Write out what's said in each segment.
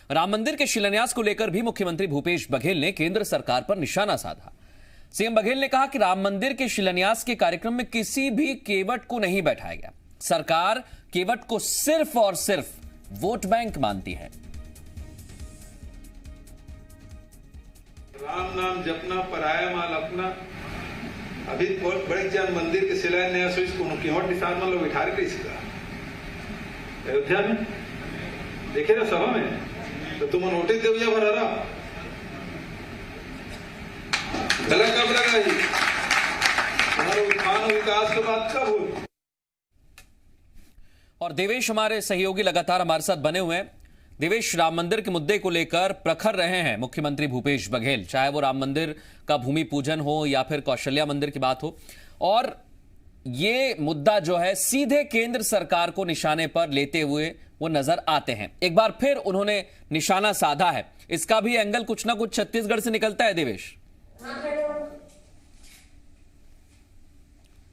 राम मंदिर के शिलान्यास को लेकर भी मुख्यमंत्री भूपेश बघेल ने केंद्र सरकार पर निशाना साधा। सीएम बघेल ने कहा कि राम मंदिर के शिलान्यास के कार्यक्रम में किसी भी केवट को नहीं बैठाया गया। सरकार केवट को सिर्फ और सिर्फ वोट बैंक मानती है। राम नाम जपना पराया माल अपना। अभी बड़े जन मंदिर के शिलान्यास केवट निशान मान लो बिठा रहे इसका अयोध्या में देखे ना सभा में, तो तुम नोटिस दे भरा रहा गलत कब लगा ही तुम्हारे उत्थान और विकास के बाद कब हो। और देवेश हमारे सहयोगी लगातार हमारे साथ बने हुए हैं। देवेश, राम मंदिर के मुद्दे को लेकर प्रखर रहे हैं मुख्यमंत्री भूपेश बघेल, चाहे वो राम मंदिर का भूमि पूजन हो या फिर कौशल्या मंदिर की बात हो, और ये मुद्दा जो है सीधे केंद्र सरकार को निशाने पर लेते हुए वो नजर आते हैं। एक बार फिर उन्होंने निशाना साधा है। इसका भी एंगल कुछ ना कुछ छत्तीसगढ़ से निकलता है। देवेश,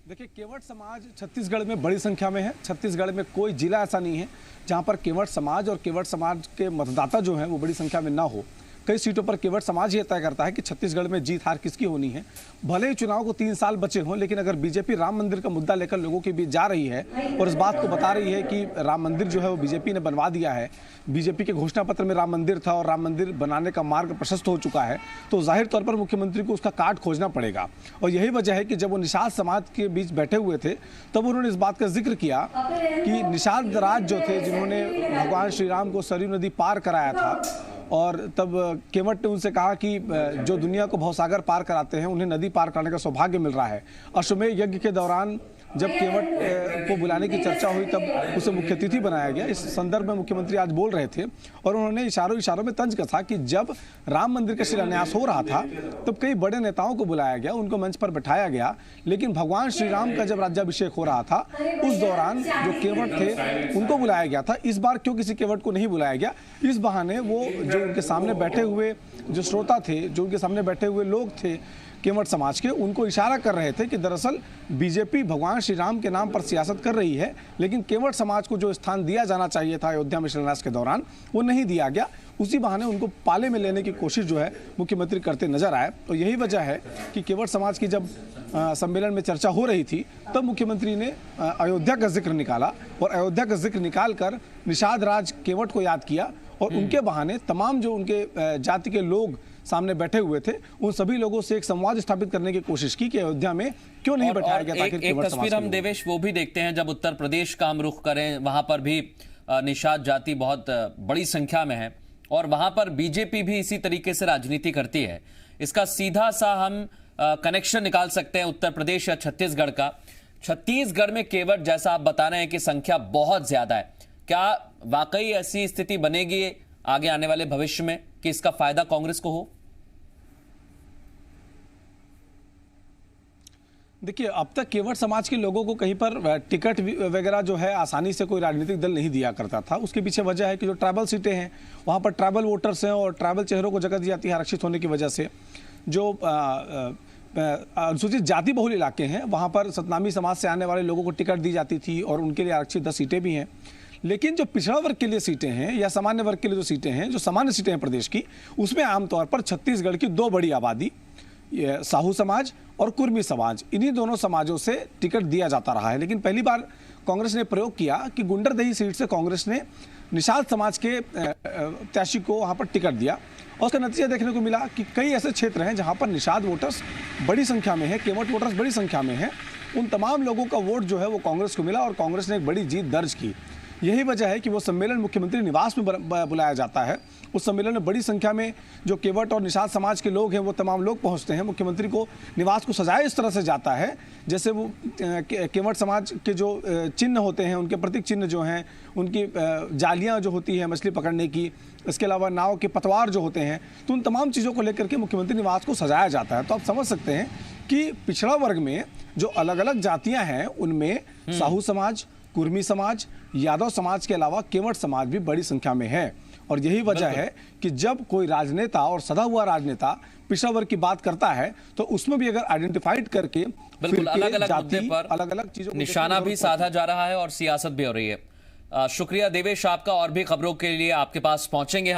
देखिए, केवट समाज छत्तीसगढ़ में बड़ी संख्या में है। छत्तीसगढ़ में कोई जिला ऐसा नहीं है जहां पर केवट समाज और केवट समाज के मतदाता जो हैं वो बड़ी संख्या में ना हो। कई सीटों पर केवट समाज ये तय करता है कि छत्तीसगढ़ में जीत हार किसकी होनी है। भले ही चुनाव को 3 साल बचे हों, लेकिन अगर बीजेपी राम मंदिर का मुद्दा लेकर लोगों के बीच जा रही है और इस बात को बता रही है कि राम मंदिर जो है वो बीजेपी ने बनवा दिया है, बीजेपी के घोषणा पत्र में राम मंदिर था और राम मंदिर बनाने का मार्ग प्रशस्त हो चुका है, तो जाहिर तौर पर मुख्यमंत्री को उसका काट खोजना पड़ेगा। और यही वजह है कि जब वो निषाद समाज के बीच बैठे हुए थे तब उन्होंने इस बात का जिक्र किया कि निषाद राज जो थे, जिन्होंने भगवान श्री राम को सरयू नदी पार कराया था, और तब केवट ने उनसे कहा कि जो दुनिया को भवसागर पार कराते हैं उन्हें नदी पार करने का सौभाग्य मिल रहा है। अश्वमेध यज्ञ के दौरान जब केवट को बुलाने की चर्चा हुई तब उसे मुख्य अतिथि बनाया गया। इस संदर्भ में मुख्यमंत्री आज बोल रहे थे और उन्होंने इशारों में तंज कसा कि जब राम मंदिर का शिलान्यास हो रहा था तब कई बड़े नेताओं को बुलाया गया, उनको मंच पर बैठाया गया, लेकिन भगवान श्री राम का जब राज्याभिषेक हो रहा था उस दौरान जो केवट थे उनको बुलाया गया था। इस बार क्यों किसी केवट को नहीं बुलाया गया? इस बहाने वो जो उनके सामने बैठे हुए जो श्रोता थे, जो उनके सामने बैठे हुए लोग थे केवट समाज के, उनको इशारा कर रहे थे कि दरअसल बीजेपी भगवान श्री राम के नाम पर सियासत कर रही है, लेकिन केवट समाज को जो स्थान दिया जाना चाहिए था अयोध्या में शिलान्यास के दौरान वो नहीं दिया गया। उसी बहाने उनको पाले में लेने की कोशिश जो है मुख्यमंत्री करते नजर आए। तो यही वजह है कि केवट समाज की जब सम्मेलन में चर्चा हो रही थी तब मुख्यमंत्री ने अयोध्या का जिक्र निकाला और अयोध्या का जिक्र निकाल कर निषाद राज केवट को याद किया और उनके बहाने तमाम जो उनके जाति के लोग सामने बैठे हुए थे उन सभी लोगों से एक संवाद स्थापित करने की कोशिश की कि अयोध्या में क्यों नहीं बैठाया गया। ताकि एक तस्वीर हम देवेश वो भी देखते हैं, जब उत्तर प्रदेश का हम रुख करें वहां पर भी निषाद जाति बहुत बड़ी संख्या में है और वहां पर बीजेपी भी इसी तरीके से राजनीति करती है। इसका सीधा सा हम कनेक्शन निकाल सकते हैं उत्तर प्रदेश या छत्तीसगढ़ का। छत्तीसगढ़ में केवट, जैसा आप बता रहे हैं कि संख्या बहुत ज्यादा है, क्या वाकई ऐसी स्थिति बनेगी आगे आने वाले भविष्य में कि इसका फायदा कांग्रेस को हो? देखिए, अब तक केवट समाज के लोगों को कहीं पर टिकट वगैरह जो है आसानी से कोई राजनीतिक दल नहीं दिया करता था। उसके पीछे वजह है कि जो ट्राइबल सीटें हैं वहाँ पर ट्राइबल वोटर्स हैं और ट्राइबल चेहरों को जगह दी जाती है आरक्षित होने की वजह से। जो अनुसूचित जाति बहुल इलाके हैं वहाँ पर सतनामी समाज से आने वाले लोगों को टिकट दी जाती थी और उनके लिए आरक्षित 10 सीटें भी हैं। लेकिन जो पिछड़ा वर्ग के लिए सीटें हैं या सामान्य वर्ग के लिए जो सीटें हैं, जो सामान्य सीटें हैं प्रदेश की, उसमें आमतौर पर छत्तीसगढ़ की 2 बड़ी आबादी, साहू समाज और कुर्मी समाज, इन्हीं दोनों समाजों से टिकट दिया जाता रहा है। लेकिन पहली बार कांग्रेस ने प्रयोग किया कि गुंडरदेही सीट से कांग्रेस ने निषाद समाज के प्रत्याशी को वहाँ पर टिकट दिया और उसका नतीजा देखने को मिला कि कई ऐसे क्षेत्र हैं जहाँ पर निषाद वोटर्स बड़ी संख्या में है, केवट वोटर्स बड़ी संख्या में है। उन तमाम लोगों का वोट जो है वो कांग्रेस को मिला और कांग्रेस ने एक बड़ी जीत दर्ज की। यही वजह है कि वो सम्मेलन मुख्यमंत्री निवास में बुलाया जाता है। उस सम्मेलन में बड़ी संख्या में जो केवट और निषाद समाज के लोग हैं वो तमाम लोग पहुंचते हैं। मुख्यमंत्री को निवास को सजाया इस तरह से जाता है जैसे वो केवट समाज के जो चिन्ह होते हैं, उनके प्रतीक चिन्ह जो हैं, उनकी जालियां जो होती हैं मछली पकड़ने की, इसके अलावा नाव के पतवार जो होते हैं, तो उन तमाम चीज़ों को लेकर के मुख्यमंत्री निवास को सजाया जाता है। तो आप समझ सकते हैं कि पिछड़ा वर्ग में जो अलग अलग जातियाँ हैं उनमें साहू समाज, कुर्मी समाज, यादव समाज के अलावा केवट समाज भी बड़ी संख्या में है। और यही वजह है कि जब कोई राजनेता और सदा हुआ राजनेता पिछड़ा वर्ग की बात करता है तो उसमें भी अगर आइडेंटिफाइड करके बिल्कुल अलग-अलग मुद्दे पर अलग-अलग चीजों निशाना भी साधा जा रहा है और सियासत भी हो रही है। शुक्रिया देवेश आपका, और भी खबरों के लिए आपके पास पहुंचेंगे।